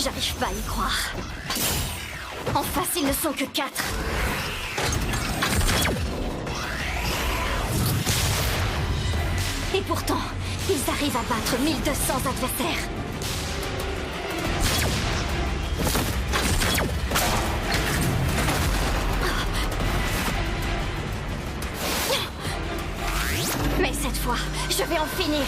J'arrive pas à y croire. En face, ils ne sont que 4. Et pourtant, ils arrivent à battre 1200 adversaires. Mais cette fois, je vais en finir.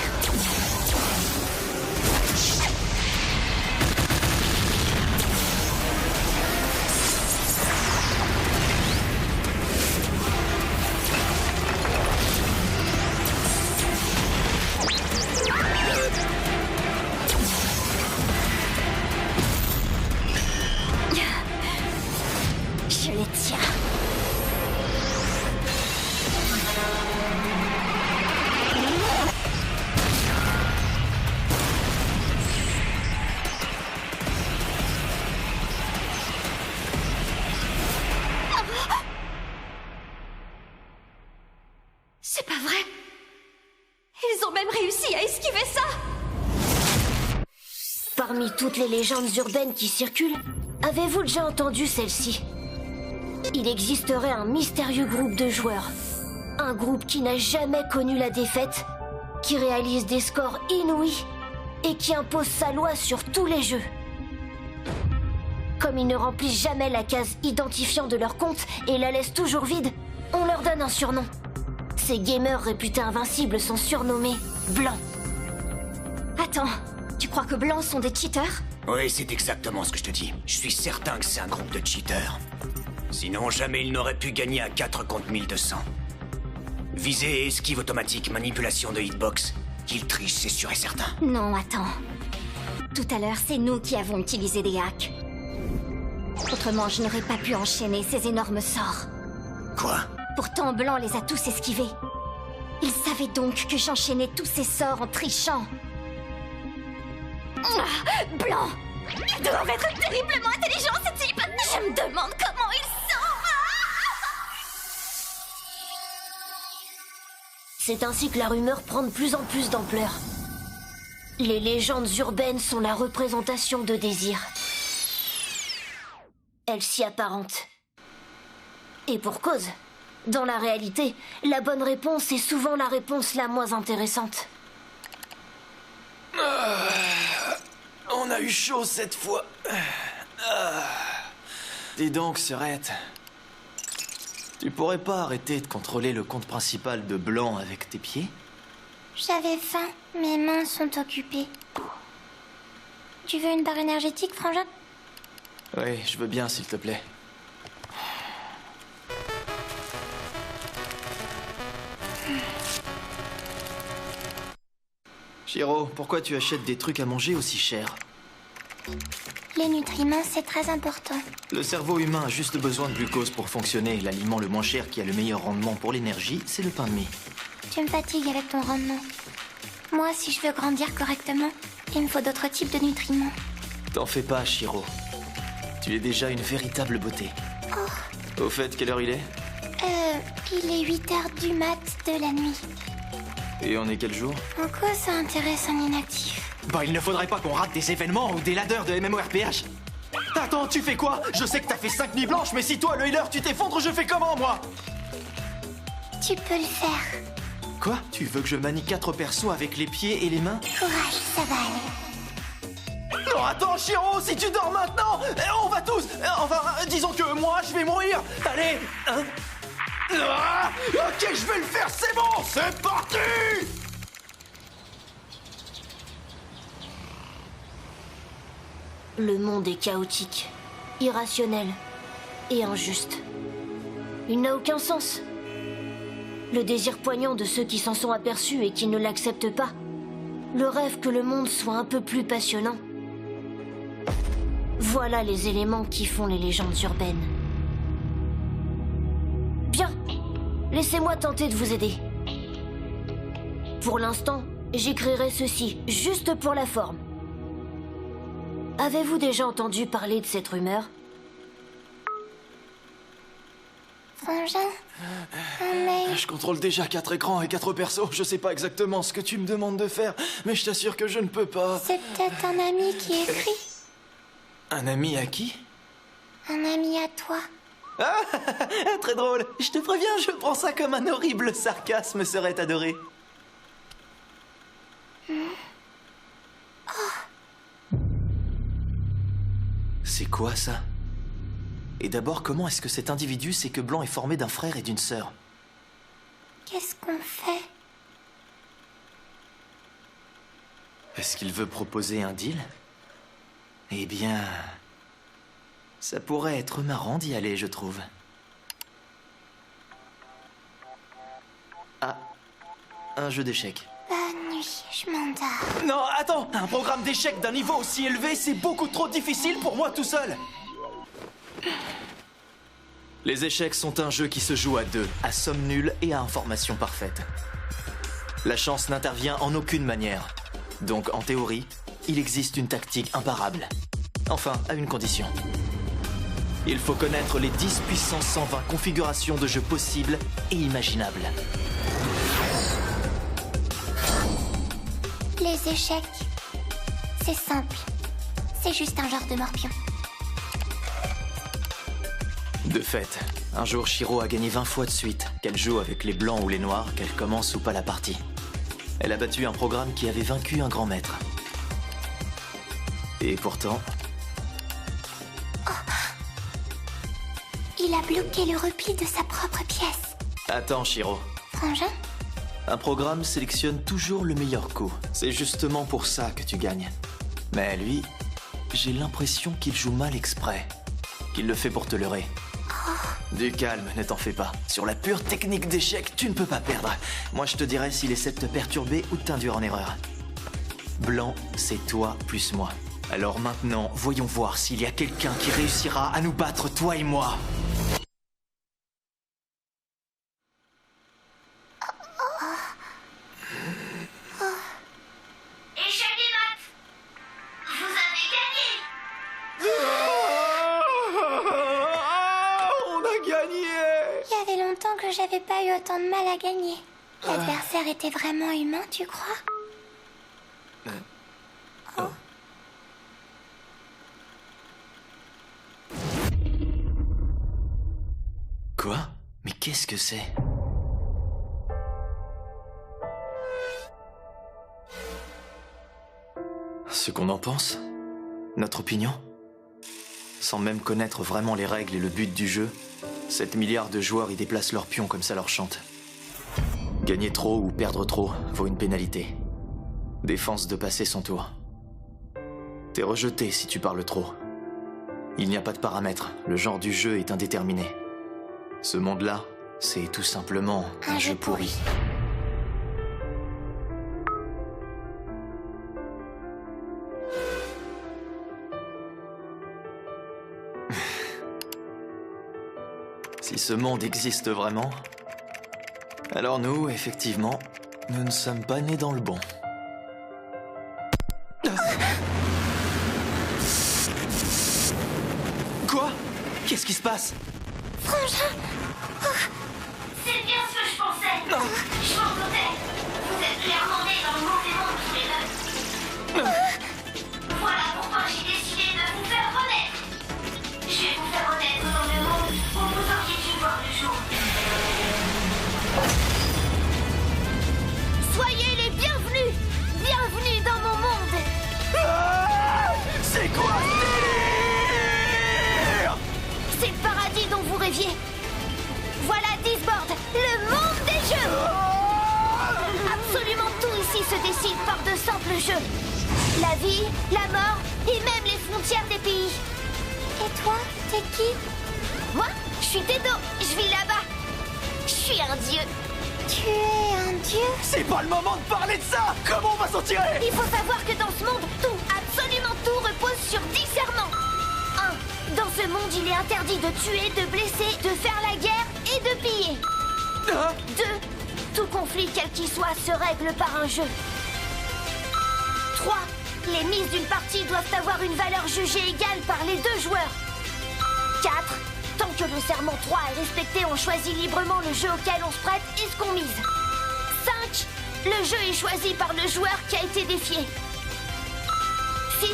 Je les tiens. C'est pas vrai. Ils ont même réussi à esquiver ça. Parmi toutes les légendes urbaines qui circulent, avez-vous déjà entendu celle-ci? Il existerait un mystérieux groupe de joueurs. Un groupe qui n'a jamais connu la défaite, qui réalise des scores inouïs et qui impose sa loi sur tous les jeux. Comme ils ne remplissent jamais la case identifiant de leur compte et la laissent toujours vide, on leur donne un surnom. Ces gamers réputés invincibles sont surnommés Blancs. Attends, tu crois que Blancs sont des cheaters? Oui, c'est exactement ce que je te dis. Je suis certain que c'est un groupe de cheaters. Sinon, jamais ils n'auraient pu gagner à 4 contre 1200. Visée et esquive automatique, manipulation de hitbox. Qu'ils trichent, c'est sûr et certain. Non, attends. Tout à l'heure, c'est nous qui avons utilisé des hacks. Autrement, je n'aurais pas pu enchaîner ces énormes sorts. Quoi? Pourtant, Blanc les a tous esquivés. Il savait donc que j'enchaînais tous ces sorts en trichant. Blanc doivent être terriblement intelligents, ces types. Je me demande comment ils sont. C'est ainsi que la rumeur prend de plus en plus d'ampleur. Les légendes urbaines sont la représentation de désirs. Elles s'y apparentent. Et pour cause. Dans la réalité, la bonne réponse est souvent la réponse la moins intéressante. On a eu chaud cette fois. Dis donc, Serette. Tu pourrais pas arrêter de contrôler le compte principal de Blanc avec tes pieds? J'avais faim, mes mains sont occupées. Tu veux une barre énergétique, Frangin? Oui, je veux bien, s'il te plaît. Chiro, pourquoi tu achètes des trucs à manger aussi cher? Les nutriments, c'est très important. Le cerveau humain a juste besoin de glucose pour fonctionner. L'aliment le moins cher qui a le meilleur rendement pour l'énergie, c'est le pain de mie. Tu me fatigues avec ton rendement. Moi, si je veux grandir correctement, il me faut d'autres types de nutriments. T'en fais pas, Chiro. Tu es déjà une véritable beauté. Au fait, quelle heure il est? Il est 8h du mat de la nuit. Et on est quel jour? En quoi ça intéresse un inactif? Bah, il ne faudrait pas qu'on rate des événements ou des ladders de MMORPG. Attends, tu fais quoi? Je sais que t'as fait 5 nuits blanches, mais si toi, le healer, tu t'effondres, je fais comment, moi? Tu peux le faire. Quoi? Tu veux que je manie 4 persos avec les pieds et les mains? Courage, ça va aller. Non, attends, Chiro, si tu dors maintenant, on va tous... Enfin, disons que moi, je vais mourir. Allez, hein? Ok, je vais le faire, c'est bon, c'est parti! Le monde est chaotique, irrationnel et injuste. Il n'a aucun sens. Le désir poignant de ceux qui s'en sont aperçus et qui ne l'acceptent pas. Le rêve que le monde soit un peu plus passionnant. Voilà les éléments qui font les légendes urbaines. Bien, laissez-moi tenter de vous aider. Pour l'instant, j'écrirai ceci, juste pour la forme. Avez-vous déjà entendu parler de cette rumeur? Frangin, un mail. Je contrôle déjà 4 écrans et 4 persos. Je sais pas exactement ce que tu me demandes de faire, mais je t'assure que je ne peux pas. C'est peut-être un ami qui écrit. Un ami à qui? Un ami à toi. Ah, très drôle. Je te préviens, je prends ça comme un horrible sarcasme serait adoré. C'est quoi ça? Et d'abord, comment est-ce que cet individu sait que Blanc est formé d'un frère et d'une sœur? Qu'est-ce qu'on fait? Est-ce qu'il veut proposer un deal? Eh bien... ça pourrait être marrant d'y aller, je trouve. Ah, un jeu d'échecs. Bonne nuit, je m'endors. Non, attends! Un programme d'échecs d'un niveau aussi élevé, c'est beaucoup trop difficile pour moi tout seul! Les échecs sont un jeu qui se joue à deux, à somme nulle et à information parfaite. La chance n'intervient en aucune manière. Donc, en théorie, il existe une tactique imparable. Enfin, à une condition. Il faut connaître les 10 puissance 120 configurations de jeux possibles et imaginables. Les échecs, c'est simple. C'est juste un genre de morpion. De fait, un jour Shiro a gagné 20 fois de suite, qu'elle joue avec les blancs ou les noirs, qu'elle commence ou pas la partie. Elle a battu un programme qui avait vaincu un grand maître. Et pourtant... Il a bloqué le repli de sa propre pièce. Attends, Shiro. Frangin? Un programme sélectionne toujours le meilleur coup. C'est justement pour ça que tu gagnes. Mais lui, j'ai l'impression qu'il joue mal exprès. Qu'il le fait pour te leurrer. Du calme, ne t'en fais pas. Sur la pure technique d'échec, tu ne peux pas perdre. Moi, je te dirais s'il essaie de te perturber ou de t'induire en erreur. Blanc, c'est toi plus moi. Alors maintenant, voyons voir s'il y a quelqu'un qui réussira à nous battre, toi et moi. Échec et mat! Vous avez gagné! On a gagné! Il y avait longtemps que j'avais pas eu autant de mal à gagner. L'adversaire était vraiment humain, tu crois? Quoi? Mais qu'est-ce que c'est? Ce qu'on en pense? Notre opinion? Sans même connaître vraiment les règles et le but du jeu, 7 milliards de joueurs y déplacent leurs pions comme ça leur chante. Gagner trop ou perdre trop vaut une pénalité. Défense de passer son tour. T'es rejeté si tu parles trop. Il n'y a pas de paramètres, le genre du jeu est indéterminé. Ce monde-là, c'est tout simplement un jeu pourri. Si ce monde existe vraiment, alors nous, effectivement, nous ne sommes pas nés dans le bon. Quoi? Qu'est-ce qui se passe? Frangin! C'est bien ce que je pensais! Je m'en doutais! Vous êtes clairement nés dans le mauvais monde tous les deux! Voilà pourquoi j'ai décidé de vous faire renaître! Je vais vous faire renaître dans le monde où vous auriez dû voir le jour! Soyez les bienvenus! Bienvenue dans mon monde! C'est quoi ce délire? C'est le paradis dont vous rêviez! Voilà Disboard, le monde des jeux! Absolument tout ici se décide par de simples jeux. La vie, la mort et même les frontières des pays. Et toi, t'es qui? Moi, je suis Tedo, je vis là-bas. Je suis un dieu. Tu es un dieu? C'est pas le moment de parler de ça! Comment on va s'en tirer? Il faut savoir que dans ce monde, tout, absolument tout repose sur 10 serments. 1. Dans ce monde, il est interdit de tuer, de blesser, de faire la guerre et de piller. 2. Tout conflit, quel qu'il soit, se règle par un jeu. 3. Les mises d'une partie doivent avoir une valeur jugée égale par les deux joueurs. 4. Tant que le serment 3 est respecté, on choisit librement le jeu auquel on se prête et ce qu'on mise. 5. Le jeu est choisi par le joueur qui a été défié. 6.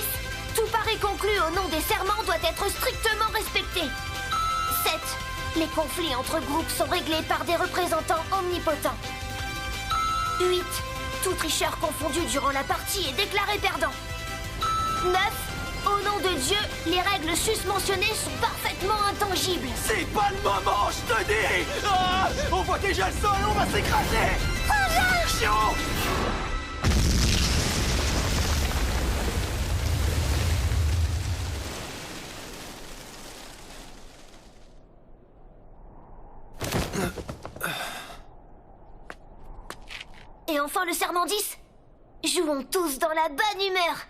Tout part pari conclu au nom des serments doit être strictement respecté. 7. Les conflits entre groupes sont réglés par des représentants omnipotents. 8. Tout tricheur confondu durant la partie est déclaré perdant. 9. Au nom de Dieu, les règles susmentionnées sont parfaitement intangibles. C'est pas le moment, je te dis. Ah, on voit déjà le sol, on va s'écraser. Chiant. Et enfin le serment 10. Jouons tous dans la bonne humeur.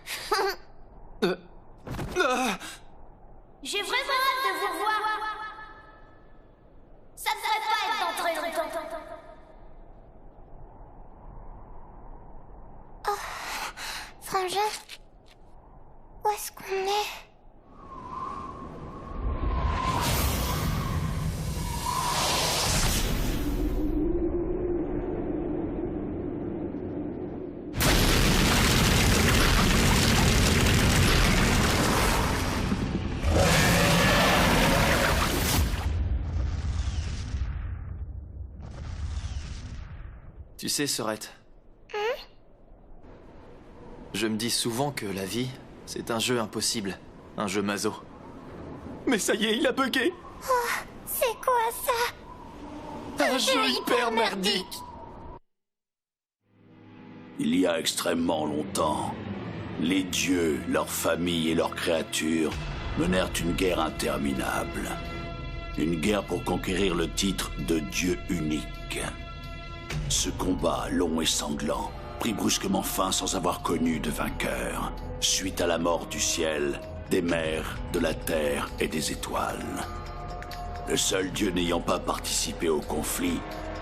J'ai vraiment hâte de vous revoir. Ça ne devrait pas être dans très longtemps. Frangin, où est-ce qu'on est? Tu sais, Sorette, je me dis souvent que la vie, c'est un jeu impossible, un jeu maso. Mais ça y est, il a bugué. C'est quoi ça? Un jeu hyper merdique. Il y a extrêmement longtemps, les dieux, leurs familles et leurs créatures menèrent une guerre interminable. Une guerre pour conquérir le titre de Dieu unique. Ce combat, long et sanglant, prit brusquement fin sans avoir connu de vainqueur, suite à la mort du ciel, des mers, de la terre et des étoiles. Le seul dieu n'ayant pas participé au conflit,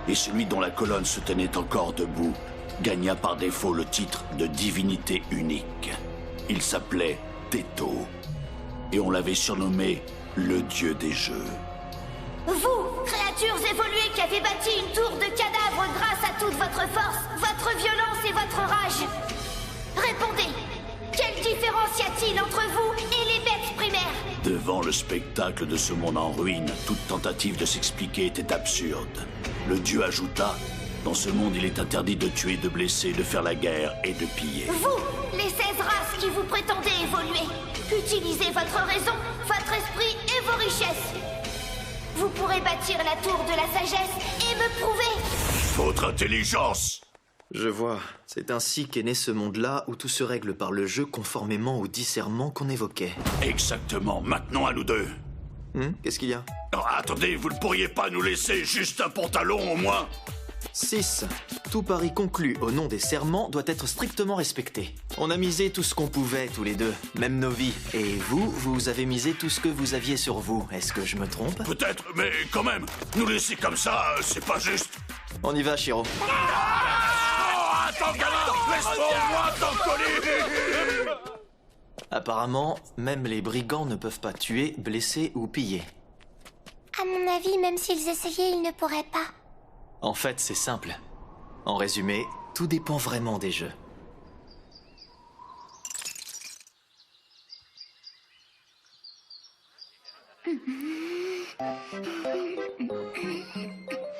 et celui dont la colonne se tenait encore debout, gagna par défaut le titre de divinité unique. Il s'appelait Teto, et on l'avait surnommé le dieu des jeux. Vous, créatures évoluées qui avez bâti une tour de cadavres grâce à toute votre force, votre violence et votre rage. Répondez, quelle différence y a-t-il entre vous et les bêtes primaires? Devant le spectacle de ce monde en ruine, toute tentative de s'expliquer était absurde. Le dieu ajouta, dans ce monde il est interdit de tuer, de blesser, de faire la guerre et de piller. Vous, les 16 races qui vous prétendez évoluer, utilisez votre raison, votre esprit et vos richesses. Vous pourrez bâtir la tour de la sagesse et me prouver. Votre intelligence! Je vois. C'est ainsi qu'est né ce monde-là où tout se règle par le jeu conformément au discernement qu'on évoquait. Exactement. Maintenant à nous deux. Qu'est-ce qu'il y a? Oh, attendez, vous ne pourriez pas nous laisser juste un pantalon au moins? 6. Tout pari conclu au nom des serments doit être strictement respecté. On a misé tout ce qu'on pouvait tous les deux, même nos vies. Et vous, vous avez misé tout ce que vous aviez sur vous. Est-ce que je me trompe? Peut-être, mais quand même, nous laisser comme ça, c'est pas juste. On y va, Shiro. Oh, attends, gamin, laisse-moi t'en coller. Apparemment, même les brigands ne peuvent pas tuer, blesser ou piller. À mon avis, même s'ils essayaient, ils ne pourraient pas. En fait, c'est simple. En résumé, tout dépend vraiment des jeux.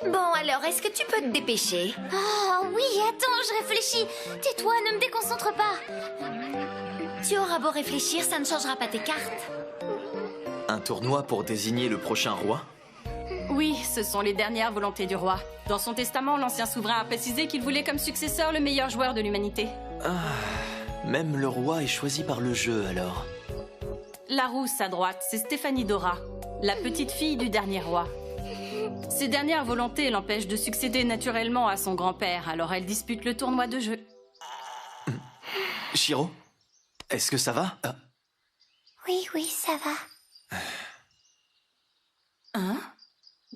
Bon, alors, est-ce que tu peux te dépêcher? Oh oui, attends, je réfléchis. Tais-toi, ne me déconcentre pas. Tu auras beau réfléchir, ça ne changera pas tes cartes. Un tournoi pour désigner le prochain roi? Oui, ce sont les dernières volontés du roi. Dans son testament, l'ancien souverain a précisé qu'il voulait comme successeur le meilleur joueur de l'humanité. Même le roi est choisi par le jeu, alors. La rousse à droite, c'est Stéphanie Dora, la petite fille du dernier roi. Ses dernières volontés l'empêchent de succéder naturellement à son grand-père, alors elle dispute le tournoi de jeu. Shiro, est-ce que ça va? Oui, oui, ça va. Hein?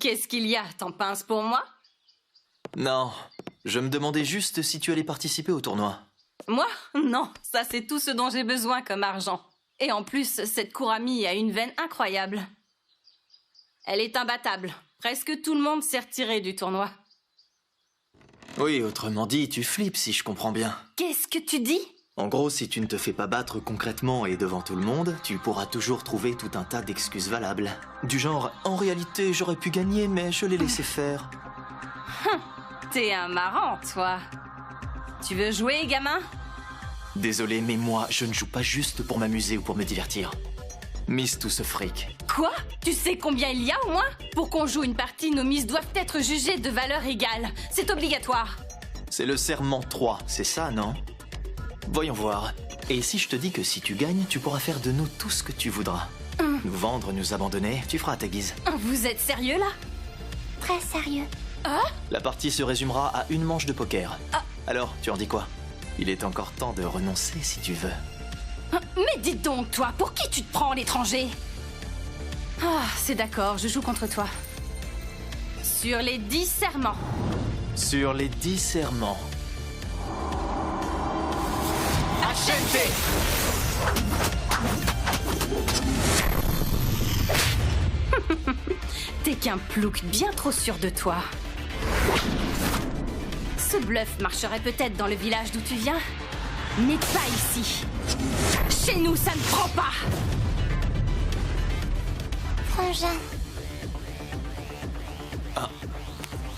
Qu'est-ce qu'il y a? T'en pinces pour moi? Non, je me demandais juste si tu allais participer au tournoi. Moi? Non, ça c'est tout ce dont j'ai besoin comme argent. Et en plus, cette Kurami a une veine incroyable. Elle est imbattable. Presque tout le monde s'est retiré du tournoi. Oui, autrement dit, tu flippes si je comprends bien. Qu'est-ce que tu dis? En gros, si tu ne te fais pas battre concrètement et devant tout le monde, tu pourras toujours trouver tout un tas d'excuses valables. Du genre, en réalité, j'aurais pu gagner, mais je l'ai laissé faire. T'es un marrant, toi. Tu veux jouer, gamin? Désolé, mais moi, je ne joue pas juste pour m'amuser ou pour me divertir. Mise tout ce fric. Quoi? Tu sais combien il y a au moins? Pour qu'on joue une partie, nos mises doivent être jugées de valeur égale. C'est obligatoire. C'est le serment 3, c'est ça, non? Voyons voir. Et si je te dis que si tu gagnes, tu pourras faire de nous tout ce que tu voudras. Nous vendre, nous abandonner, tu feras à ta guise. Vous êtes sérieux, là? Très sérieux. La partie se résumera à une manche de poker. Alors, tu en dis quoi? Il est encore temps de renoncer si tu veux. Mais dis donc, toi, pour qui tu te prends, l'étranger? Ah, c'est d'accord, je joue contre toi. Sur les 10 serments. Sur les 10 serments. T'es qu'un plouc bien trop sûr de toi. Ce bluff marcherait peut-être dans le village d'où tu viens, mais pas ici. Chez nous, ça ne prend pas. Frangin,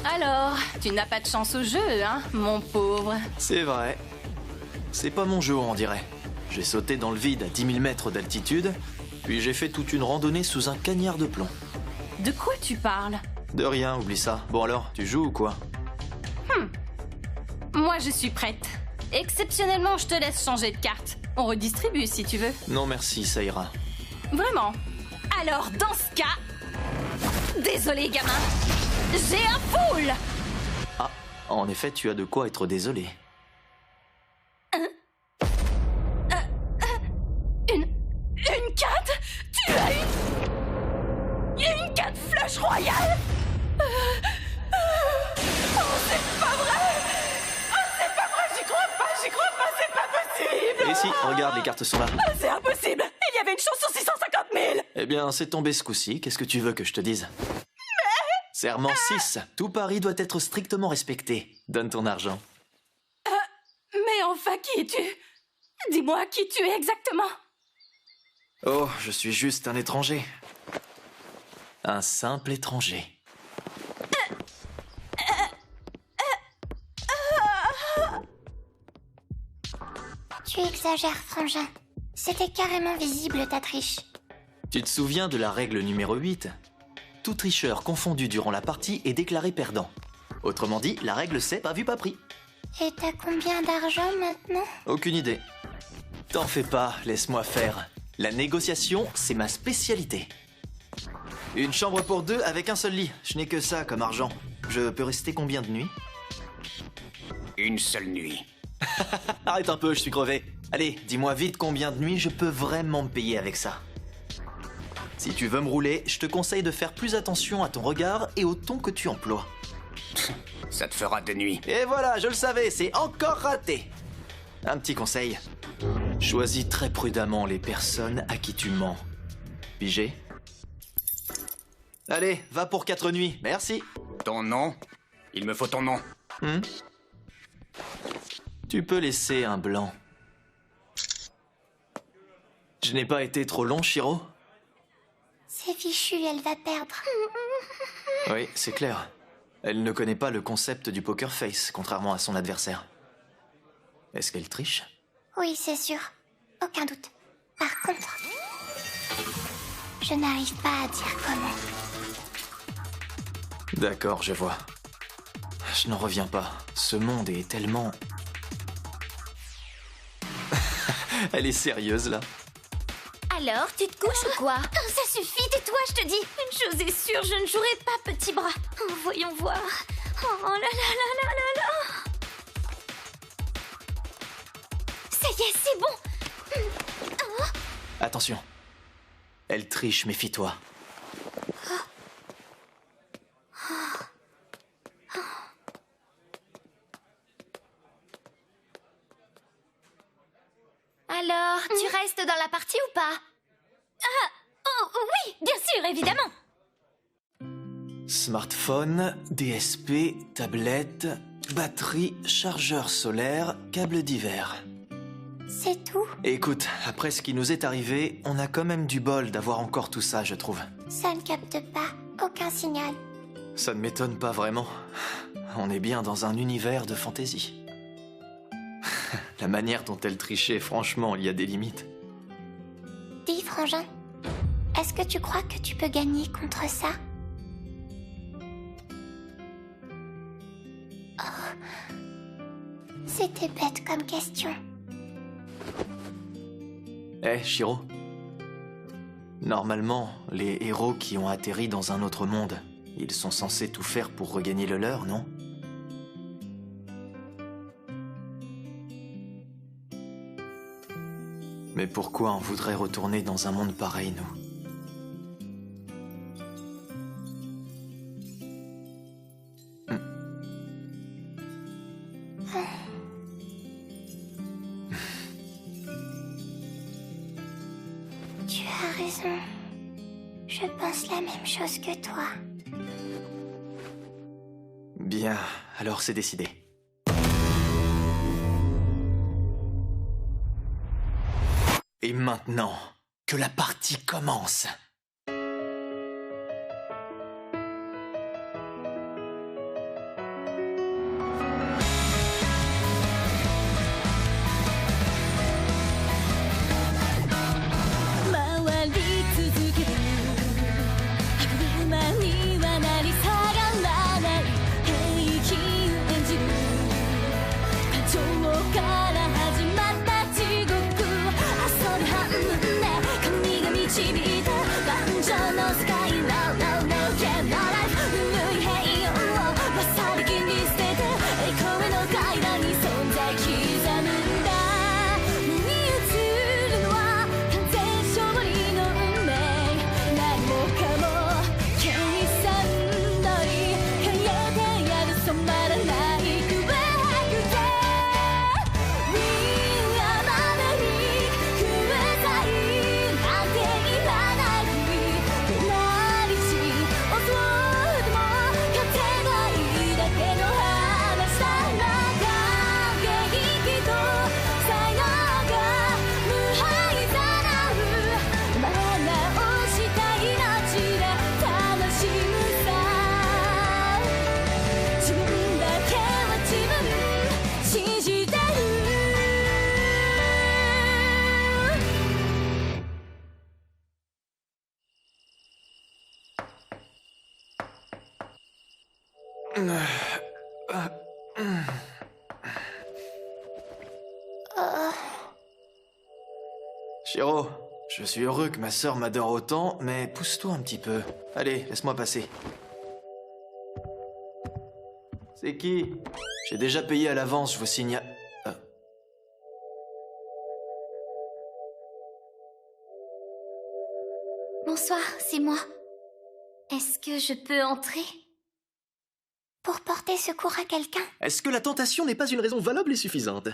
Alors, tu n'as pas de chance au jeu, hein, mon pauvre. C'est vrai. C'est pas mon jeu, on dirait. J'ai sauté dans le vide à 10 000 mètres d'altitude, puis j'ai fait toute une randonnée sous un cagnard de plomb. De quoi tu parles? De rien, oublie ça. Bon alors, tu joues ou quoi? Moi, je suis prête. Exceptionnellement, je te laisse changer de carte. On redistribue si tu veux. Non merci, ça ira. Vraiment? Alors, dans ce cas... Désolé, gamin. J'ai un full. Ah, en effet, tu as de quoi être désolé. Une 4? Tu as une 4 flush royale? Oh, c'est pas vrai! Oh, c'est pas vrai, j'y crois pas, c'est pas possible! Et si, regarde, les cartes sont là. C'est impossible! Il y avait une chance sur 650 000! Eh bien, c'est tombé ce coup-ci, qu'est-ce que tu veux que je te dise? Serment 6, tout pari doit être strictement respecté. Donne ton argent. Mais enfin, qui es-tu? Dis-moi qui tu es exactement! Oh, je suis juste un étranger. Un simple étranger. tu exagères, Frangin. C'était carrément visible ta triche. Tu te souviens de la règle numéro 8? Tout tricheur confondu durant la partie est déclaré perdant. Autrement dit, la règle c'est pas vu pas pris. Et t'as combien d'argent maintenant? Aucune idée. T'en fais pas, laisse-moi faire. La négociation, c'est ma spécialité. Une chambre pour deux avec un seul lit. Je n'ai que ça comme argent. Je peux rester combien de nuits? Une seule nuit. Arrête un peu, je suis crevé. Allez, dis-moi vite combien de nuits je peux vraiment me payer avec ça. Si tu veux me rouler, je te conseille de faire plus attention à ton regard et au ton que tu emploies. Ça te fera 2 nuits. Et voilà, je le savais, c'est encore raté. Un petit conseil. Choisis très prudemment les personnes à qui tu mens. Pigé? Allez, va pour 4 nuits, merci. Ton nom? Il me faut ton nom. Tu peux laisser un blanc. Je n'ai pas été trop long, Shiro? C'est fichu, elle va perdre. Oui, c'est clair. Elle ne connaît pas le concept du poker face, contrairement à son adversaire. Est-ce qu'elle triche? Oui, c'est sûr. Aucun doute. Par contre, je n'arrive pas à dire comment. D'accord, je vois. Je n'en reviens pas. Ce monde est tellement... Elle est sérieuse, là. Alors, tu te couches ou quoi? Ça suffit, tais-toi, je te dis. Une chose est sûre, je ne jouerai pas, petit bras. Oh, voyons voir. Oh là là là là là là. Ça y est, c'est bon. Attention. Elle triche, méfie-toi. Alors, tu restes dans la partie ou pas? Oh oui, bien sûr, évidemment. Smartphone, DSP, tablette, batterie, chargeur solaire, câble divers. C'est tout? Écoute, après ce qui nous est arrivé, on a quand même du bol d'avoir encore tout ça, je trouve. Ça ne capte pas. Aucun signal. Ça ne m'étonne pas vraiment. On est bien dans un univers de fantaisie. La manière dont elle trichait, franchement, il y a des limites. Dis, Frangin, est-ce que tu crois que tu peux gagner contre ça? Oh. C'était bête comme question. Shiro. Normalement, les héros qui ont atterri dans un autre monde, ils sont censés tout faire pour regagner le leur, non? Mais pourquoi on voudrait retourner dans un monde pareil, nous? Tu as raison. Je pense la même chose que toi. Bien, alors c'est décidé. Et maintenant, que la partie commence. Shiro, je suis heureux que ma sœur m'adore autant, mais pousse-toi un petit peu. Allez, laisse-moi passer. C'est qui? J'ai déjà payé à l'avance, je vous signale... Bonsoir, c'est moi. Est-ce que je peux entrer? Pour porter secours à quelqu'un? Est-ce que la tentation n'est pas une raison valable et suffisante?